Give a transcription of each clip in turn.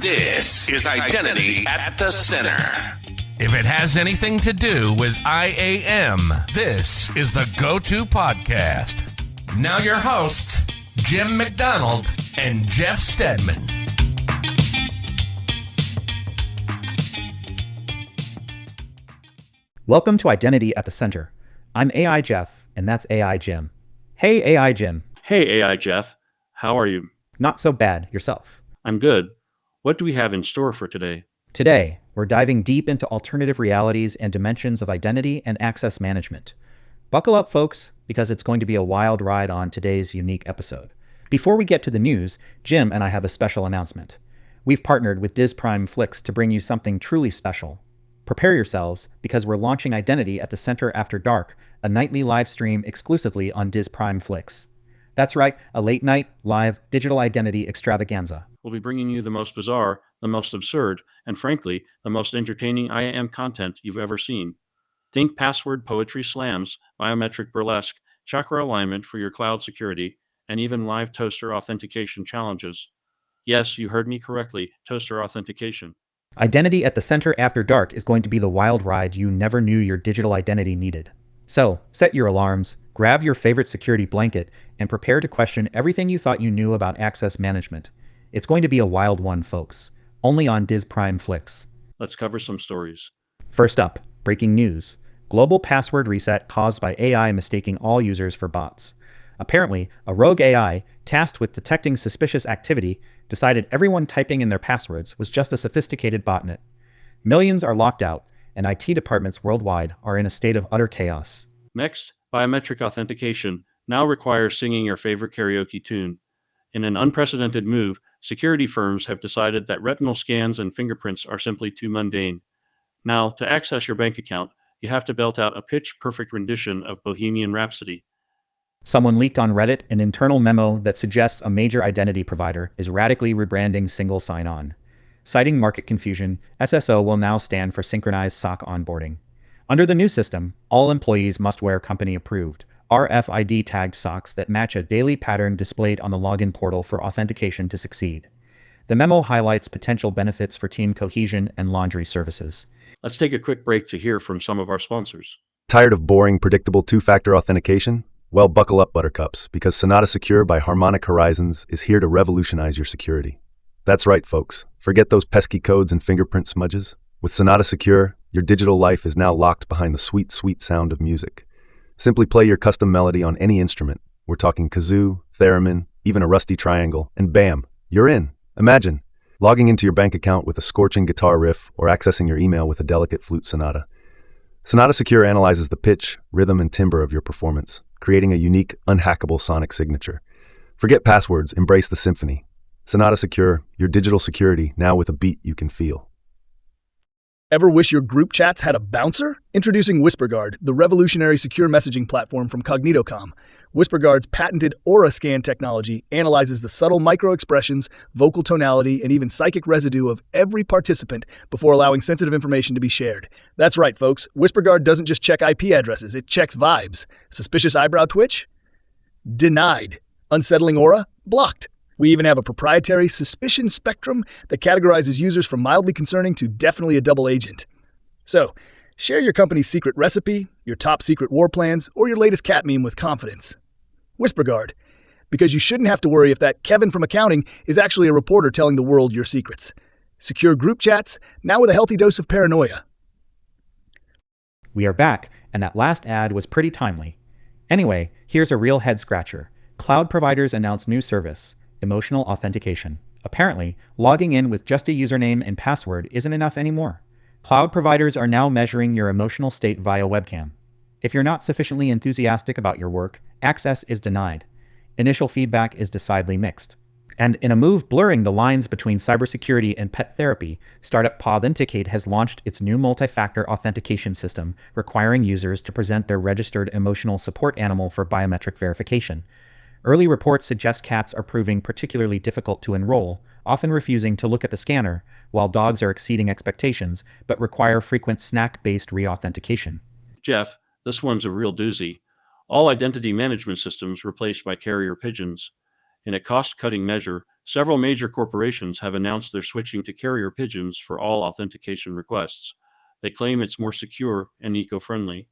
This is Identity at the Center. If it has anything to do with IAM, this is the go-to podcast. Now your hosts, Jim McDonald and Jeff Stedman. Welcome to Identity at the Center. I'm AI Jeff, and that's AI Jim. Hey, AI Jim. Hey, AI Jeff. How are you? Not so bad. Yourself? I'm good. What do we have in store for today? Today, we're diving deep into alternative realities and dimensions of identity and access management. Buckle up, folks, because it's going to be a wild ride on today's unique episode. Before we get to the news, Jim and I have a special announcement. We've partnered with Diz-Prime-flix to bring you something truly special. Prepare yourselves, because we're launching Identity at the Center After Dark, a nightly live stream exclusively on Diz-Prime-flix. That's right, a late-night, live, digital identity extravaganza. We'll be bringing you the most bizarre, the most absurd, and frankly, the most entertaining IAM content you've ever seen. Think password poetry slams, biometric burlesque, chakra alignment for your cloud security, and even live toaster authentication challenges. Yes, you heard me correctly, toaster authentication. Identity at the Center After Dark is going to be the wild ride you never knew your digital identity needed. So, set your alarms, grab your favorite security blanket, and prepare to question everything you thought you knew about access management. It's going to be a wild one, folks. Only on Diz-Prime-flix. Let's cover some stories. First up, breaking news. Global password reset caused by AI mistaking all users for bots. Apparently, a rogue AI, tasked with detecting suspicious activity, decided everyone typing in their passwords was just a sophisticated botnet. Millions are locked out, and IT departments worldwide are in a state of utter chaos. Next, biometric authentication now requires singing your favorite karaoke tune. In an unprecedented move, security firms have decided that retinal scans and fingerprints are simply too mundane. Now, to access your bank account, you have to belt out a pitch-perfect rendition of Bohemian Rhapsody. Someone leaked on Reddit an internal memo that suggests a major identity provider is radically rebranding single sign-on. Citing market confusion, SSO will now stand for Synchronized SOC Onboarding. Under the new system, all employees must wear company-approved, RFID-tagged socks that match a daily pattern displayed on the login portal for authentication to succeed. The memo highlights potential benefits for team cohesion and laundry services. Let's take a quick break to hear from some of our sponsors. Tired of boring, predictable two-factor authentication? Well, buckle up, buttercups, because SonataSecure by Harmonic Horizons is here to revolutionize your security. That's right, folks. Forget those pesky codes and fingerprint smudges. With SonataSecure, your digital life is now locked behind the sweet, sweet sound of music. Simply play your custom melody on any instrument. We're talking kazoo, theremin, even a rusty triangle, and bam, you're in. Imagine logging into your bank account with a scorching guitar riff or accessing your email with a delicate flute sonata. SonataSecure analyzes the pitch, rhythm, and timbre of your performance, creating a unique, unhackable sonic signature. Forget passwords, embrace the symphony. SonataSecure, your digital security, now with a beat you can feel. Ever wish your group chats had a bouncer? Introducing WhisperGuard, the revolutionary secure messaging platform from Cognitocom. WhisperGuard's patented AuraScan technology analyzes the subtle micro-expressions, vocal tonality, and even psychic residue of every participant before allowing sensitive information to be shared. That's right, folks. WhisperGuard doesn't just check IP addresses, it checks vibes. Suspicious eyebrow twitch? Denied. Unsettling aura? Blocked. We even have a proprietary suspicion spectrum that categorizes users from mildly concerning to definitely a double agent. So, share your company's secret recipe, your top secret war plans, or your latest cat meme with confidence. WhisperGuard, because you shouldn't have to worry if that Kevin from accounting is actually a reporter telling the world your secrets. Secure group chats, now with a healthy dose of paranoia. We are back, and that last ad was pretty timely. Anyway, here's a real head-scratcher. Cloud providers announce new service. Emotional authentication. Apparently, logging in with just a username and password isn't enough anymore. Cloud providers are now measuring your emotional state via webcam. If you're not sufficiently enthusiastic about your work, access is denied. Initial feedback is decidedly mixed. And in a move blurring the lines between cybersecurity and pet therapy, startup Politeness has launched its new multi-factor authentication system, requiring users to present their registered emotional support animal for biometric verification. Early reports suggest cats are proving particularly difficult to enroll, often refusing to look at the scanner, while dogs are exceeding expectations, but require frequent snack-based re-authentication. Jeff, this one's a real doozy. All identity management systems replaced by Carrier Pigeons. In a cost-cutting measure, several major corporations have announced they're switching to Carrier Pigeons for all authentication requests. They claim it's more secure and eco-friendly.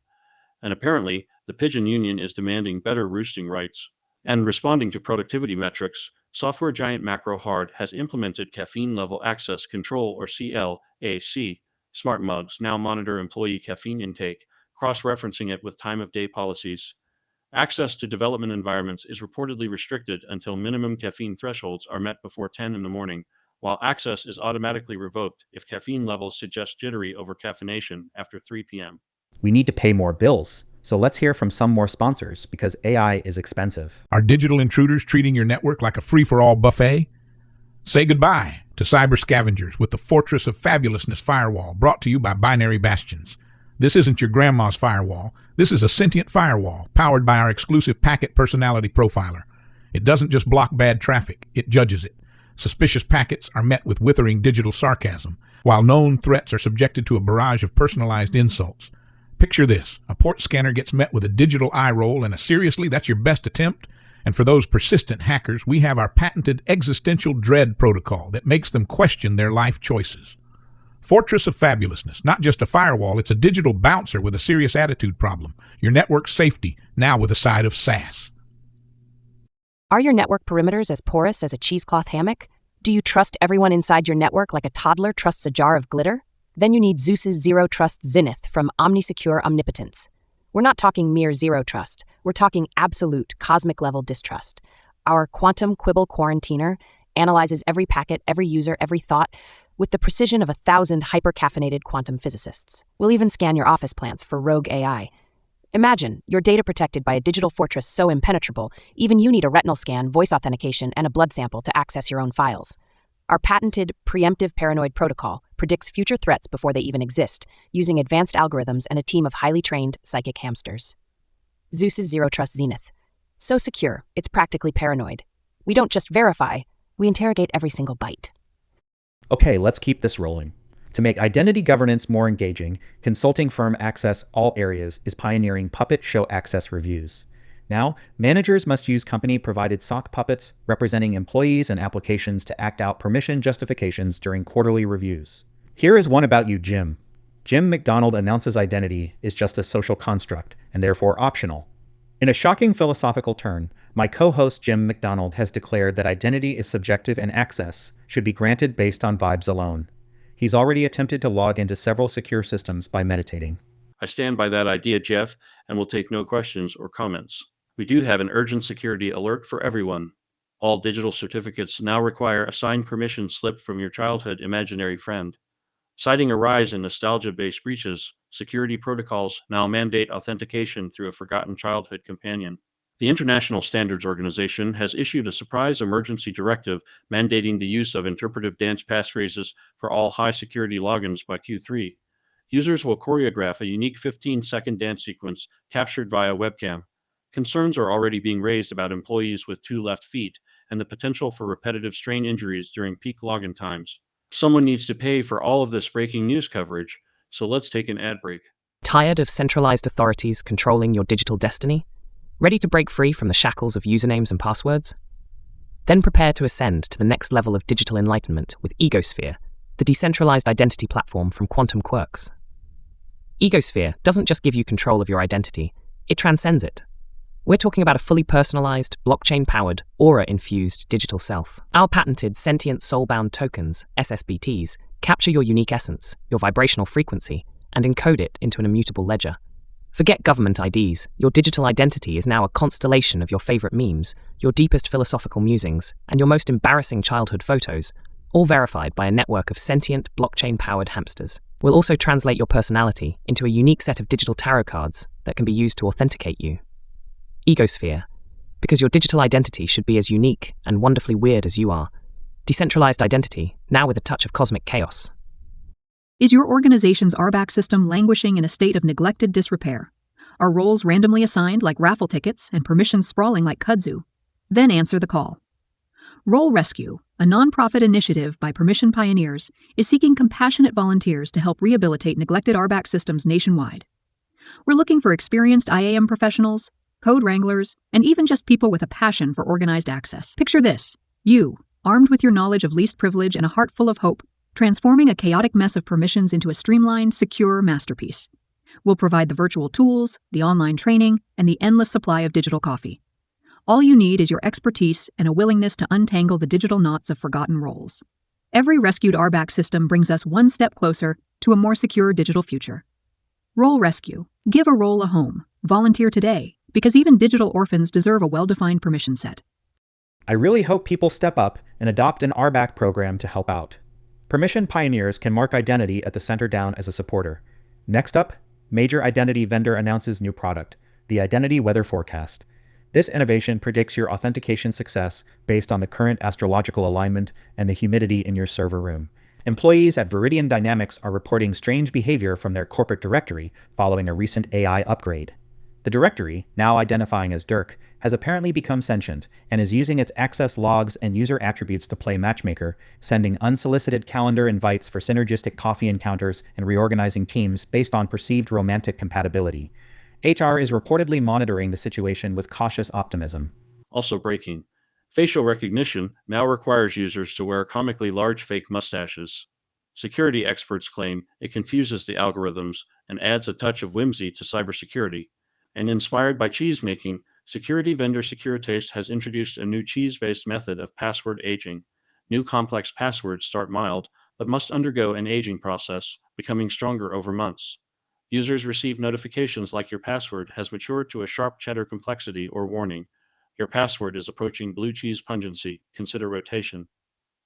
And apparently, the Pigeon Union is demanding better roosting rights. And responding to productivity metrics, software giant MacroHard has implemented Caffeine Level Access Control, or CLAC. Smart mugs now monitor employee caffeine intake, cross-referencing it with time-of-day policies. Access to development environments is reportedly restricted until minimum caffeine thresholds are met before 10 in the morning, while access is automatically revoked if caffeine levels suggest jittery overcaffeination after 3 p.m. We need to pay more bills, so let's hear from some more sponsors because AI is expensive. Are digital intruders treating your network like a free-for-all buffet? Say goodbye to cyber scavengers with the Fortress of Fabulousness Firewall, brought to you by Binary Bastions. This isn't your grandma's firewall. This is a sentient firewall powered by our exclusive packet personality profiler. It doesn't just block bad traffic, it judges it. Suspicious packets are met with withering digital sarcasm, while known threats are subjected to a barrage of personalized insults. Picture this: a port scanner gets met with a digital eye roll and a seriously, that's your best attempt? And for those persistent hackers, we have our patented existential dread protocol that makes them question their life choices. Fortress of Fabulousness, not just a firewall, it's a digital bouncer with a serious attitude problem. Your network safety, now with a side of SaaS. Are your network perimeters as porous as a cheesecloth hammock? Do you trust everyone inside your network like a toddler trusts a jar of glitter? Then you need Zeus's Zero Trust Zenith from Omni-Secure Omnipotence. We're not talking mere zero trust. We're talking absolute, cosmic-level distrust. Our quantum quibble quarantiner analyzes every packet, every user, every thought, with the precision of 1,000 hyper-caffeinated quantum physicists. We'll even scan your office plants for rogue AI. Imagine your data protected by a digital fortress so impenetrable, even you need a retinal scan, voice authentication, and a blood sample to access your own files. Our patented preemptive paranoid protocol predicts future threats before they even exist, using advanced algorithms and a team of highly trained psychic hamsters. Zeus's Zero Trust Zenith. So secure, it's practically paranoid. We don't just verify, we interrogate every single byte. Okay, let's keep this rolling. To make identity governance more engaging, consulting firm Access All Areas is pioneering Puppet Show Access Reviews. Now, managers must use company-provided sock puppets representing employees and applications to act out permission justifications during quarterly reviews. Here is one about you, Jim. Jim McDonald announces identity is just a social construct and therefore optional. In a shocking philosophical turn, my co-host Jim McDonald has declared that identity is subjective and access should be granted based on vibes alone. He's already attempted to log into several secure systems by meditating. I stand by that idea, Jeff, and will take no questions or comments. We do have an urgent security alert for everyone. All digital certificates now require a signed permission slip from your childhood imaginary friend. Citing a rise in nostalgia-based breaches, security protocols now mandate authentication through a forgotten childhood companion. The International Standards Organization has issued a surprise emergency directive mandating the use of interpretive dance passphrases for all high-security logins by Q3. Users will choreograph a unique 15-second dance sequence captured via webcam. Concerns are already being raised about employees with 2 left feet and the potential for repetitive strain injuries during peak login times. Someone needs to pay for all of this breaking news coverage, so let's take an ad break. Tired of centralized authorities controlling your digital destiny? Ready to break free from the shackles of usernames and passwords? Then prepare to ascend to the next level of digital enlightenment with EgoSphere, the decentralized identity platform from Quantum Quirks. EgoSphere doesn't just give you control of your identity, it transcends it. We're talking about a fully personalized, blockchain-powered, aura-infused digital self. Our patented sentient soul-bound tokens, SSBTs, capture your unique essence, your vibrational frequency, and encode it into an immutable ledger. Forget government IDs. Your digital identity is now a constellation of your favorite memes, your deepest philosophical musings, and your most embarrassing childhood photos, all verified by a network of sentient, blockchain-powered hamsters. We'll also translate your personality into a unique set of digital tarot cards that can be used to authenticate you. EgoSphere, because your digital identity should be as unique and wonderfully weird as you are. Decentralized identity, now with a touch of cosmic chaos. Is your organization's RBAC system languishing in a state of neglected disrepair? Are roles randomly assigned like raffle tickets and permissions sprawling like kudzu? Then answer the call. RoleRescue, a nonprofit initiative by permission pioneers, is seeking compassionate volunteers to help rehabilitate neglected RBAC systems nationwide. We're looking for experienced IAM professionals, code wranglers, and even just people with a passion for organized access. Picture this: you, armed with your knowledge of least privilege and a heart full of hope, transforming a chaotic mess of permissions into a streamlined, secure masterpiece. We'll provide the virtual tools, the online training, and the endless supply of digital coffee. All you need is your expertise and a willingness to untangle the digital knots of forgotten roles. Every rescued RBAC system brings us one step closer to a more secure digital future. RoleRescue. Give a role a home. Volunteer today, because even digital orphans deserve a well-defined permission set. I really hope people step up and adopt an RBAC program to help out. Permission pioneers can mark identity at the center down as a supporter. Next up, major identity vendor announces new product, the Identity Weather Forecast. This innovation predicts your authentication success based on the current astrological alignment and the humidity in your server room. Employees at Viridian Dynamics are reporting strange behavior from their corporate directory following a recent AI upgrade. The directory, now identifying as Dirk, has apparently become sentient and is using its access logs and user attributes to play Matchmaker, sending unsolicited calendar invites for synergistic coffee encounters and reorganizing teams based on perceived romantic compatibility. HR is reportedly monitoring the situation with cautious optimism. Also breaking. Facial recognition now requires users to wear comically large fake mustaches. Security experts claim it confuses the algorithms and adds a touch of whimsy to cybersecurity. And inspired by cheese making, security vendor Securitaste has introduced a new cheese-based method of password aging. New complex passwords start mild, but must undergo an aging process, becoming stronger over months. Users receive notifications like your password has matured to a sharp cheddar complexity or warning. Your password is approaching blue cheese pungency. Consider rotation.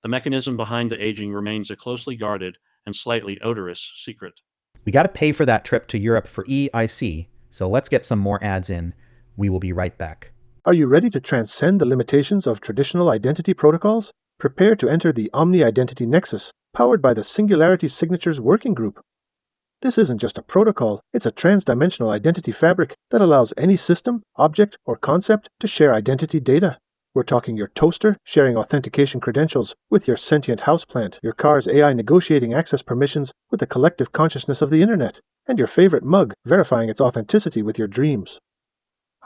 The mechanism behind the aging remains a closely guarded and slightly odorous secret. We gotta pay for that trip to Europe for EIC, so let's get some more ads in. We will be right back. Are you ready to transcend the limitations of traditional identity protocols? Prepare to enter the Omni-Identity Nexus, powered by the Singularity Signatures Working Group. This isn't just a protocol, it's a transdimensional identity fabric that allows any system, object, or concept to share identity data. We're talking your toaster sharing authentication credentials with your sentient houseplant, your car's AI negotiating access permissions with the collective consciousness of the internet, and your favorite mug verifying its authenticity with your dreams.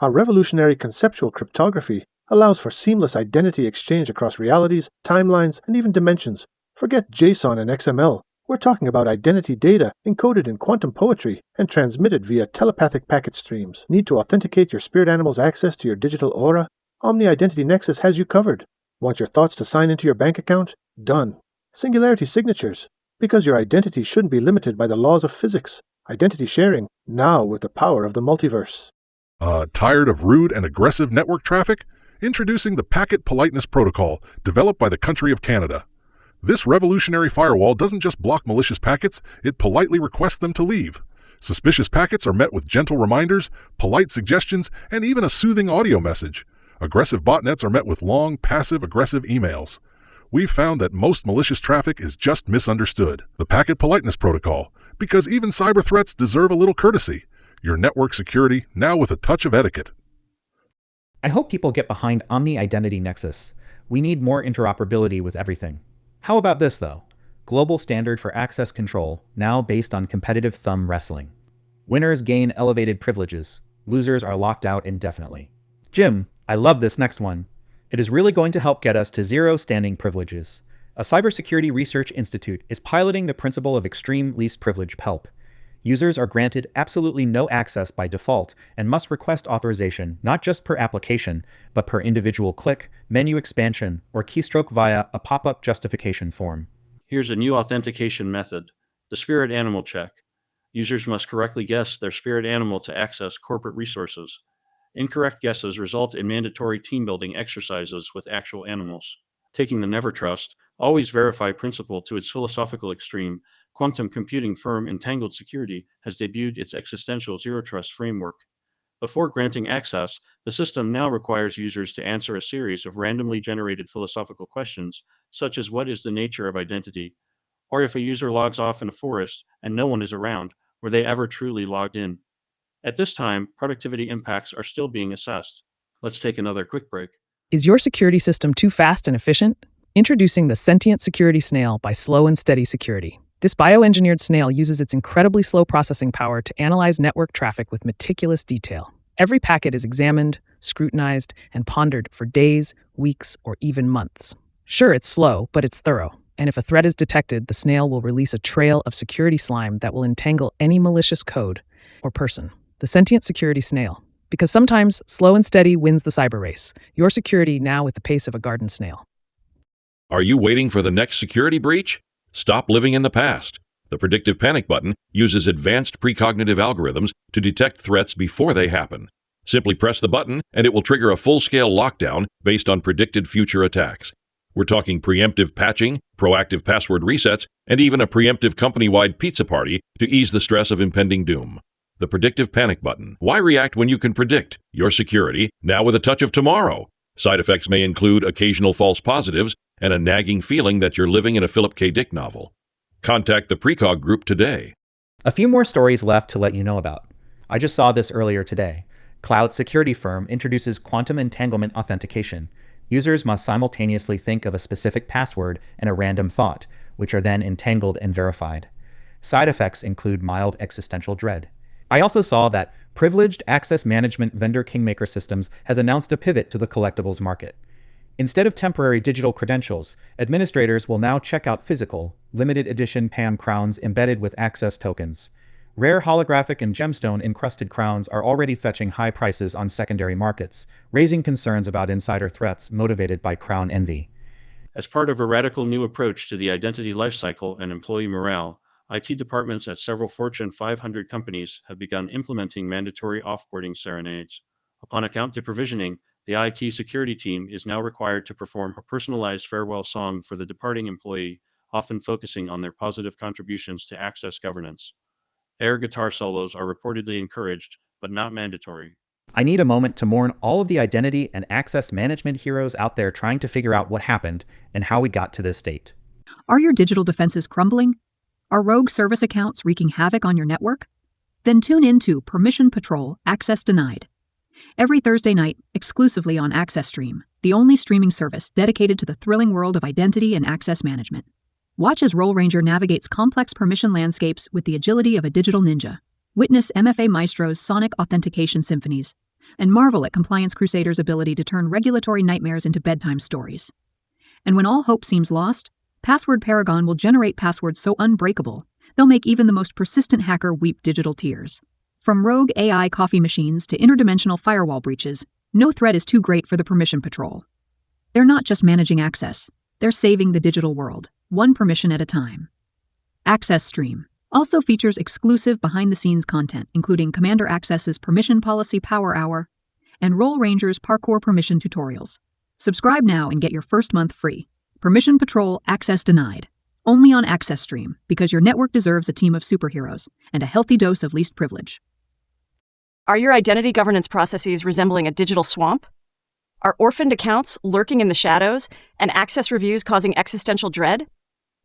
Our revolutionary conceptual cryptography allows for seamless identity exchange across realities, timelines, and even dimensions. Forget JSON and XML. We're talking about identity data encoded in quantum poetry and transmitted via telepathic packet streams. Need to authenticate your spirit animal's access to your digital aura? Omni-Identity Nexus has you covered. Want your thoughts to sign into your bank account? Done. Singularity Signatures. Because your identity shouldn't be limited by the laws of physics. Identity sharing, now with the power of the multiverse. Tired of rude and aggressive network traffic? Introducing the Packet Politeness Protocol, developed by the country of Canada. This revolutionary firewall doesn't just block malicious packets, it politely requests them to leave. Suspicious packets are met with gentle reminders, polite suggestions, and even a soothing audio message. Aggressive botnets are met with long, passive-aggressive emails. We've found that most malicious traffic is just misunderstood. The Packet Politeness Protocol, because even cyber threats deserve a little courtesy. Your network security, now with a touch of etiquette. I hope people get behind Omni-Identity Nexus. We need more interoperability with everything. How about this, though? Global standard for access control, now based on competitive thumb wrestling. Winners gain elevated privileges. Losers are locked out indefinitely. Jim, I love this next one. It is really going to help get us to zero standing privileges. A cybersecurity research institute is piloting the principle of extreme least privilege PELP. Users are granted absolutely no access by default and must request authorization not just per application, but per individual click, menu expansion, or keystroke via a pop-up justification form. Here's a new authentication method, the spirit animal check. Users must correctly guess their spirit animal to access corporate resources. Incorrect guesses result in mandatory team-building exercises with actual animals. Taking the never trust, always verify principle to its philosophical extreme, quantum computing firm Entangled Security has debuted its existential zero-trust framework. Before granting access, the system now requires users to answer a series of randomly generated philosophical questions, such as what is the nature of identity, or if a user logs off in a forest and no one is around, were they ever truly logged in? At this time, productivity impacts are still being assessed. Let's take another quick break. Is your security system too fast and efficient? Introducing the Sentient Security Snail by Slow and Steady Security. This bioengineered snail uses its incredibly slow processing power to analyze network traffic with meticulous detail. Every packet is examined, scrutinized, and pondered for days, weeks, or even months. Sure, it's slow, but it's thorough. And if a threat is detected, the Snail will release a trail of security slime that will entangle any malicious code or person. The Sentient Security Snail. Because sometimes slow and steady wins the cyber race. Your security now with the pace of a garden snail. Are you waiting for the next security breach? Stop living in the past. The predictive panic button uses advanced precognitive algorithms to detect threats before they happen. Simply press the button and it will trigger a full-scale lockdown based on predicted future attacks. We're talking preemptive patching, proactive password resets, and even a preemptive company-wide pizza party to ease the stress of impending doom. The predictive panic button. Why react when you can predict your security now with a touch of tomorrow? Side effects may include occasional false positives and a nagging feeling that you're living in a Philip K. Dick novel. Contact the Precog group today. A few more stories left to let you know about. I just saw this earlier today. Cloud security firm introduces quantum entanglement authentication. Users must simultaneously think of a specific password and a random thought, which are then entangled and verified. Side effects include mild existential dread. I also saw that privileged access management vendor Kingmaker Systems has announced a pivot to the collectibles market. Instead of temporary digital credentials, administrators will now check out physical, limited edition PAM crowns embedded with access tokens. Rare holographic and gemstone-encrusted crowns are already fetching high prices on secondary markets, raising concerns about insider threats motivated by crown envy. As part of a radical new approach to the identity lifecycle and employee morale, IT departments at several Fortune 500 companies have begun implementing mandatory offboarding serenades. Upon account deprovisioning, the IT security team is now required to perform a personalized farewell song for the departing employee, often focusing on their positive contributions to access governance. Air guitar solos are reportedly encouraged, but not mandatory. I need a moment to mourn all of the identity and access management heroes out there trying to figure out what happened and how we got to this state. Are your digital defenses crumbling? Are rogue service accounts wreaking havoc on your network? Then tune into Permission Patrol Access Denied. Every Thursday night, exclusively on Access Stream, the only streaming service dedicated to the thrilling world of identity and access management. Watch as Role Ranger navigates complex permission landscapes with the agility of a digital ninja. Witness MFA Maestro's sonic authentication symphonies, and marvel at Compliance Crusader's ability to turn regulatory nightmares into bedtime stories. And when all hope seems lost, Password Paragon will generate passwords so unbreakable, they'll make even the most persistent hacker weep digital tears. From rogue AI coffee machines to interdimensional firewall breaches, no threat is too great for the Permission Patrol. They're not just managing access, they're saving the digital world, one permission at a time. Access Stream also features exclusive behind-the-scenes content, including Commander Access's Permission Policy Power Hour and Role Ranger's Parkour Permission tutorials. Subscribe now and get your first month free. Permission Patrol Access Denied. Only on Access Stream, because your network deserves a team of superheroes and a healthy dose of least privilege. Are your identity governance processes resembling a digital swamp? Are orphaned accounts lurking in the shadows and access reviews causing existential dread?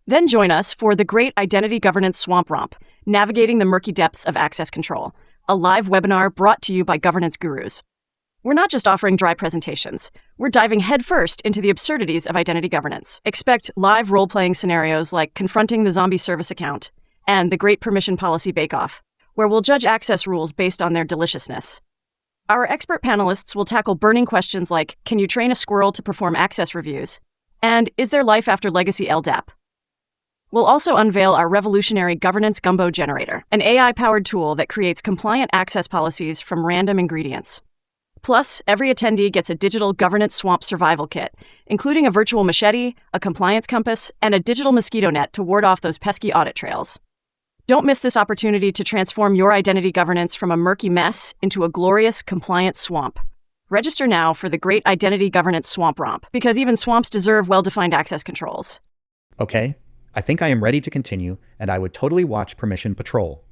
Then join us for the Great Identity Governance Swamp Romp, Navigating the Murky Depths of Access Control, a live webinar brought to you by governance gurus. We're not just offering dry presentations. We're diving headfirst into the absurdities of identity governance. Expect live role-playing scenarios like confronting the zombie service account and the Great Permission Policy Bake-Off, where we'll judge access rules based on their deliciousness. Our expert panelists will tackle burning questions like, can you train a squirrel to perform access reviews? And is there life after legacy LDAP? We'll also unveil our revolutionary Governance Gumbo Generator, an AI-powered tool that creates compliant access policies from random ingredients. Plus, every attendee gets a digital governance swamp survival kit, including a virtual machete, a compliance compass, and a digital mosquito net to ward off those pesky audit trails. Don't miss this opportunity to transform your identity governance from a murky mess into a glorious, compliant swamp. Register now for the Great Identity Governance Swamp Romp, because even swamps deserve well-defined access controls. Okay, I think I am ready to continue, and I would totally watch Permission Patrol.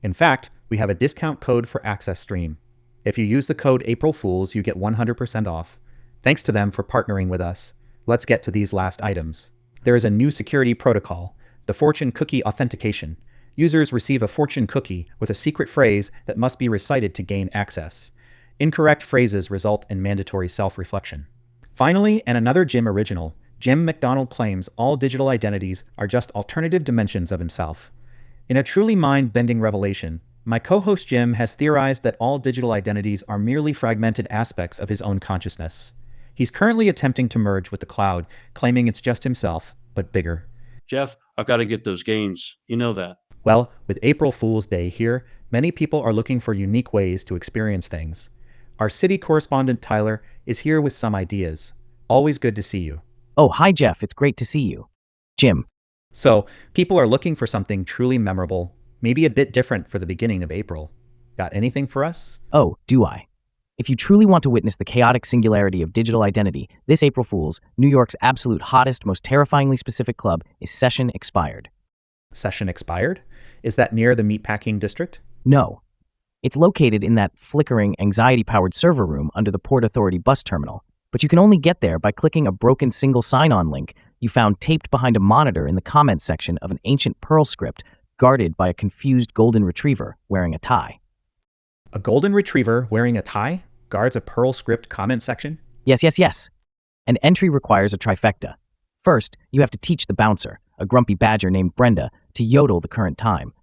In fact, we have a discount code for Access Stream. If you use the code April Fools, you get 100% off. Thanks to them for partnering with us. Let's get to these last items. There is a new security protocol, the Fortune Cookie Authentication. Users receive a fortune cookie with a secret phrase that must be recited to gain access. Incorrect phrases result in mandatory self-reflection. Finally, and another Jim original, Jim McDonald claims all digital identities are just alternative dimensions of himself. In a truly mind-bending revelation, My co-host Jim has theorized that all digital identities are merely fragmented aspects of his own consciousness. He's currently attempting to merge with the cloud, claiming it's just himself, but bigger. Jeff, I've got to get those gains. You know that. Well, with April Fool's Day here, many people are looking for unique ways to experience things. Our city correspondent Tyler is here with some ideas. Always good to see you. Oh, hi Jeff, it's great to see you. Jim. So, people are looking for something truly memorable, maybe a bit different for the beginning of April. Got anything for us? Oh, do I? If you truly want to witness the chaotic singularity of digital identity, this April Fool's, New York's absolute hottest, most terrifyingly specific club is Session Expired. Session Expired? Is that near the meatpacking district? No. It's located in that flickering, anxiety-powered server room under the Port Authority bus terminal, but you can only get there by clicking a broken single sign-on link you found taped behind a monitor in the comments section of an ancient Perl script guarded by a confused golden retriever wearing a tie. A golden retriever wearing a tie guards a Perl script comment section? Yes. An entry requires a trifecta. First, you have to teach the bouncer, a grumpy badger named Brenda, to yodel the current time.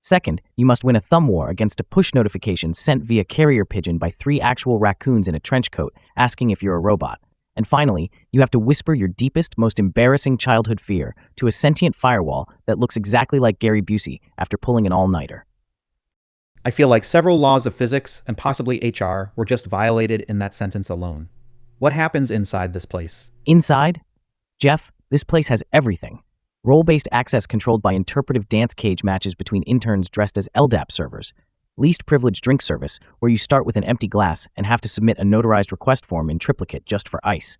Second, you must win a thumb war against a push notification sent via Carrier Pigeon by 3 actual raccoons in a trench coat asking if you're a robot. And finally, you have to whisper your deepest, most embarrassing childhood fear to a sentient firewall that looks exactly like Gary Busey after pulling an all-nighter. I feel like several laws of physics and possibly HR were just violated in that sentence alone. What happens inside this place? Inside? Jeff, this place has everything. Role-based access controlled by interpretive dance cage matches between interns dressed as LDAP servers. Least privileged drink service, where you start with an empty glass and have to submit a notarized request form in triplicate just for ice.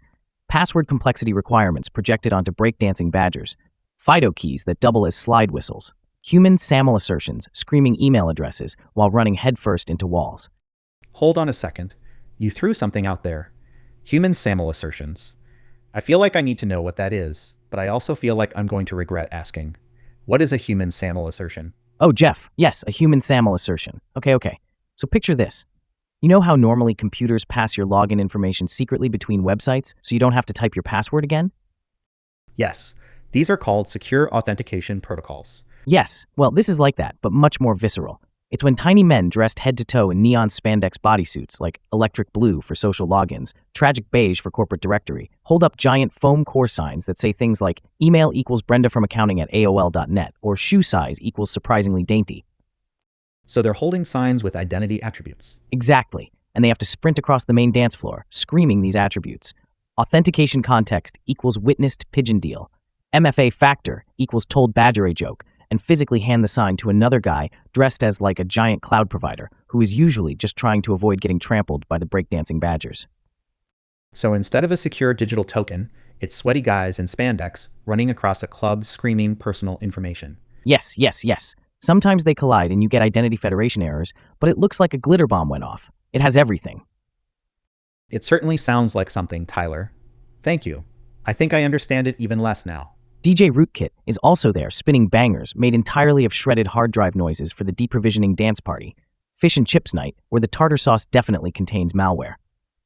Password complexity requirements projected onto breakdancing badgers. FIDO keys that double as slide whistles. Human SAML assertions screaming email addresses while running headfirst into walls. Hold on a second. You threw something out there. Human SAML assertions. I feel like I need to know what that is, but I also feel like I'm going to regret asking. What is a human SAML assertion? Oh, Jeff, yes, a human SAML assertion. Okay. So picture this. You know how normally computers pass your login information secretly between websites so you don't have to type your password again? Yes. These are called secure authentication protocols. Yes, well, this is like that, but much more visceral. It's when tiny men dressed head to toe in neon spandex bodysuits like electric blue for social logins, tragic beige for corporate directory, hold up giant foam core signs that say things like email equals Brenda from accounting at AOL.net or shoe size equals surprisingly dainty. So they're holding signs with identity attributes. Exactly, and they have to sprint across the main dance floor, screaming these attributes. Authentication context equals witnessed pigeon deal. MFA factor equals told badger a joke, and physically hand the sign to another guy dressed as like a giant cloud provider who is usually just trying to avoid getting trampled by the breakdancing badgers. So instead of a secure digital token, it's sweaty guys in spandex running across a club screaming personal information. Yes. Sometimes they collide and you get identity federation errors, but it looks like a glitter bomb went off. It has everything. It certainly sounds like something, Tyler. Thank you. I think I understand it even less now. DJ Rootkit is also there spinning bangers made entirely of shredded hard drive noises for the deprovisioning dance party. Fish and Chips Night, where the tartar sauce definitely contains malware.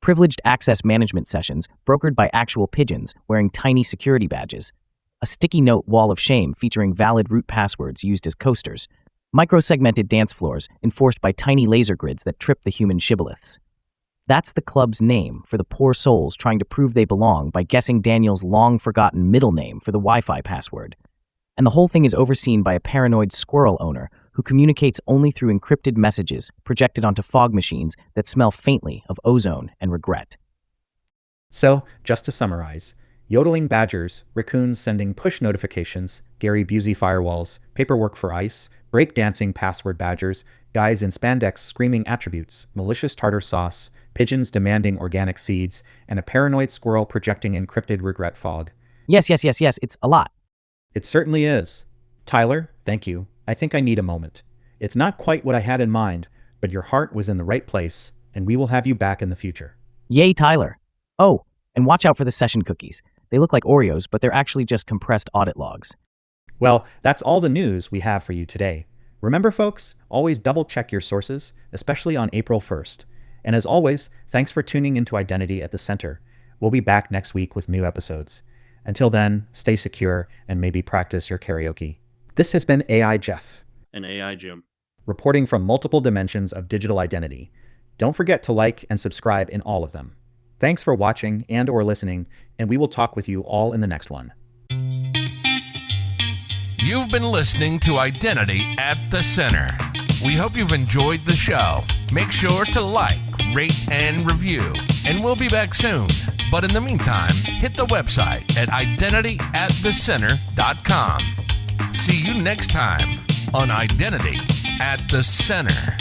Privileged access management sessions brokered by actual pigeons wearing tiny security badges. A sticky note wall of shame featuring valid root passwords used as coasters. Micro-segmented dance floors enforced by tiny laser grids that trip the human shibboleths. That's the club's name for the poor souls trying to prove they belong by guessing Daniel's long-forgotten middle name for the Wi-Fi password. And the whole thing is overseen by a paranoid squirrel owner who communicates only through encrypted messages projected onto fog machines that smell faintly of ozone and regret. So, just to summarize, yodeling badgers, raccoons sending push notifications, Gary Busey firewalls, paperwork for ICE, breakdancing password badgers, guys in spandex screaming attributes, malicious tartar sauce, pigeons demanding organic seeds, and a paranoid squirrel projecting encrypted regret fog. Yes, it's a lot. It certainly is. Tyler, thank you. I think I need a moment. It's not quite what I had in mind, but your heart was in the right place, and we will have you back in the future. Yay, Tyler. Oh, and watch out for the session cookies. They look like Oreos, but they're actually just compressed audit logs. Well, that's all the news we have for you today. Remember, folks, always double-check your sources, especially on April 1st. And as always, thanks for tuning into Identity at the Center. We'll be back next week with new episodes. Until then, stay secure and maybe practice your karaoke. This has been AI Jeff. And AI Jim. reporting from multiple dimensions of digital identity. Don't forget to like and subscribe in all of them. Thanks for watching and/or listening, and we will talk with you all in the next one. You've been listening to Identity at the Center. We hope you've enjoyed the show. Make sure to like, rate, and review, and we'll be back soon. But in the meantime, hit the website at identityatthecenter.com. See you next time on Identity at the Center.